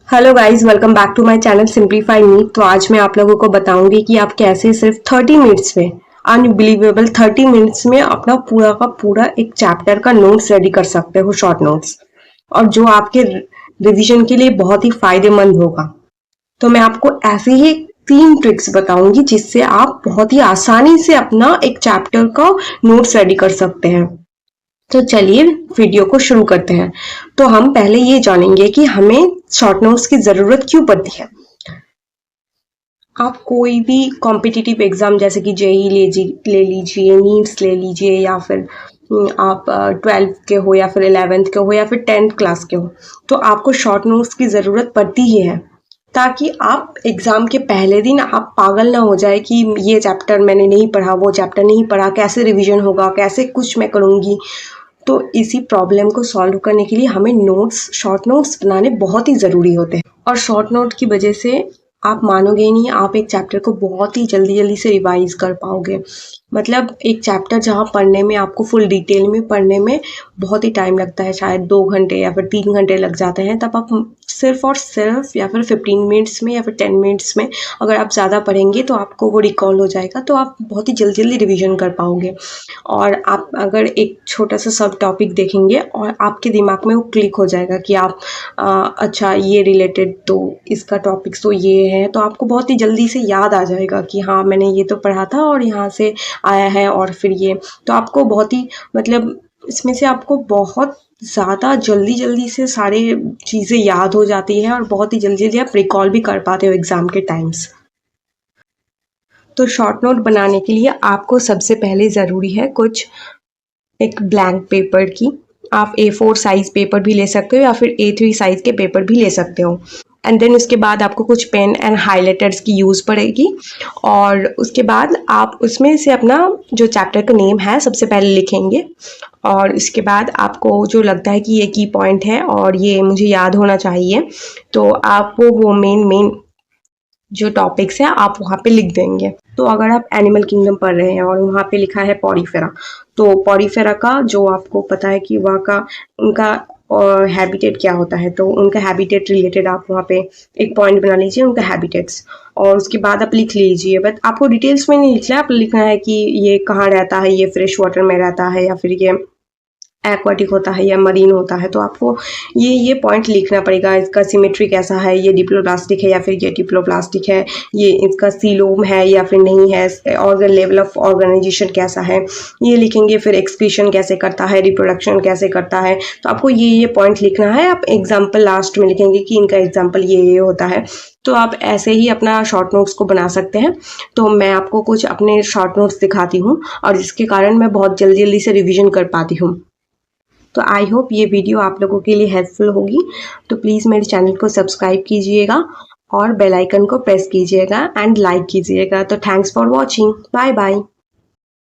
Hello guys, welcome back to my channel simplify me. तो आज मैं आप लोगों को बताऊंगी कि आप कैसे सिर्फ 30 मिनट्स में, अनबिलीवेबल 30 मिनट्स में अपना पूरा का पूरा एक चैप्टर का नोट्स रेडी कर सकते हो, शॉर्ट नोट्स, और जो आपके रिवीजन के लिए बहुत ही फायदेमंद होगा। तो मैं आपको ऐसे ही 3 ट्रिक्स बताऊंगी जिससे आप बहुत ही आसानी से अपना एक चैप्टर का नोट्स रेडी कर सकते हैं। तो चलिए वीडियो को शुरू करते हैं। तो हम पहले ये जानेंगे कि हमें शॉर्ट नोट्स की जरूरत क्यों पड़ती है। आप कोई भी कॉम्पिटिटिव एग्जाम जैसे कि जेई ले लीजिए, नीट्स ले लीजिए, या फिर आप 12th के हो, या फिर 11th के हो, या फिर 10th क्लास के हो, तो आपको शॉर्ट नोट्स की ज़रूरत पड़ती ही है, ताकि आप एग्ज़ाम के पहले दिन आप पागल ना हो जाए कि ये चैप्टर मैंने नहीं पढ़ा, वो चैप्टर नहीं पढ़ा, कैसे रिवीजन होगा, कैसे कुछ मैं करूँगी। तो इसी प्रॉब्लम को सॉल्व करने के लिए हमें नोट्स, शॉर्ट नोट्स बनाने बहुत ही ज़रूरी होते हैं। और शॉर्ट नोट की वजह से आप मानोगे ही नहीं, आप एक चैप्टर को बहुत ही जल्दी जल्दी से रिवाइज कर पाओगे। मतलब एक चैप्टर जहाँ पढ़ने में आपको फुल डिटेल में पढ़ने में बहुत ही टाइम लगता है, शायद 2 घंटे या फिर 3 घंटे लग जाते हैं, तब आप सिर्फ और सिर्फ या फिर 15 मिनट्स में या फिर 10 मिनट्स में अगर आप ज़्यादा पढ़ेंगे तो आपको वो रिकॉल हो जाएगा, तो आप बहुत ही जल्दी जल्दी रिविजन कर पाओगे। और आप अगर एक छोटा सा सब टॉपिक देखेंगे और आपके दिमाग में वो क्लिक हो जाएगा कि आप अच्छा ये रिलेटेड, तो इसका टॉपिक्स तो ये है, तो आपको बहुत ही जल्दी से याद आ जाएगा कि हाँ मैंने ये तो पढ़ा था और यहाँ से आया है, और फिर ये, तो आपको बहुत ही मतलब इसमें से आपको बहुत ज़्यादा जल्दी जल्दी से सारे चीज़ें याद हो जाती है और बहुत ही जल्दी जल्दी आप रिकॉल भी कर पाते हो एग्ज़ाम के टाइम्स। तो शॉर्ट नोट बनाने के लिए आपको सबसे पहले ज़रूरी है कुछ एक ब्लैंक पेपर की। आप A4 साइज़ पेपर भी ले सकते हो या फिर A3 साइज़ के पेपर भी ले सकते हो। एंड देन उसके बाद आपको कुछ पेन एंड हाइलाइटर्स की यूज़ पड़ेगी, और उसके बाद आप उसमें से अपना जो चैप्टर का नेम है सबसे पहले लिखेंगे, और इसके बाद आपको जो लगता है कि ये की पॉइंट है और ये मुझे याद होना चाहिए, तो आप वो मेन जो टॉपिक्स हैं आप वहाँ पे लिख देंगे। तो अगर आप एनिमल किंगडम पढ़ रहे हैं और वहाँ पे लिखा है पॉरीफेरा, तो पॉरीफेरा का जो आपको पता है कि वहाँ का उनका हैबिटेट क्या होता है, तो उनका हैबिटेट रिलेटेड आप वहाँ पे एक पॉइंट बना लीजिए, उनका हैबिटेट्स, और उसके बाद आप लिख लीजिए। बट आपको डिटेल्स में नहीं लिखना है, आप लिखना है कि ये कहाँ रहता है, ये फ्रेश वाटर में रहता है या फिर ये एक्वाटिक होता है या मरीन होता है, तो आपको ये पॉइंट लिखना पड़ेगा। इसका सिमेट्री कैसा है, ये डिप्लोप्लास्टिक है या फिर ये डिप्लोप्लास्टिक है, ये इसका सीलोम है या फिर नहीं है, ऑर्गन लेवल ऑफ ऑर्गेनाइजेशन कैसा है, ये लिखेंगे। फिर एक्सक्रीशन कैसे करता है, रिप्रोडक्शन कैसे करता है, तो आपको ये पॉइंट लिखना है। आप एग्जाम्पल लास्ट में लिखेंगे कि इनका एग्जाम्पल ये होता है। तो आप ऐसे ही अपना शॉर्ट नोट्स को बना सकते हैं। तो मैं आपको कुछ अपने शॉर्ट नोट्स दिखाती हूँ और जिसके कारण मैं बहुत जल्दी जल्दी से रिविजन कर पाती हूँ। तो आई होप ये वीडियो आप लोगों के लिए हेल्पफुल होगी। तो प्लीज़ मेरे चैनल को सब्सक्राइब कीजिएगा और बेल आइकन को प्रेस कीजिएगा एंड लाइक कीजिएगा। तो thanks for watching, bye bye.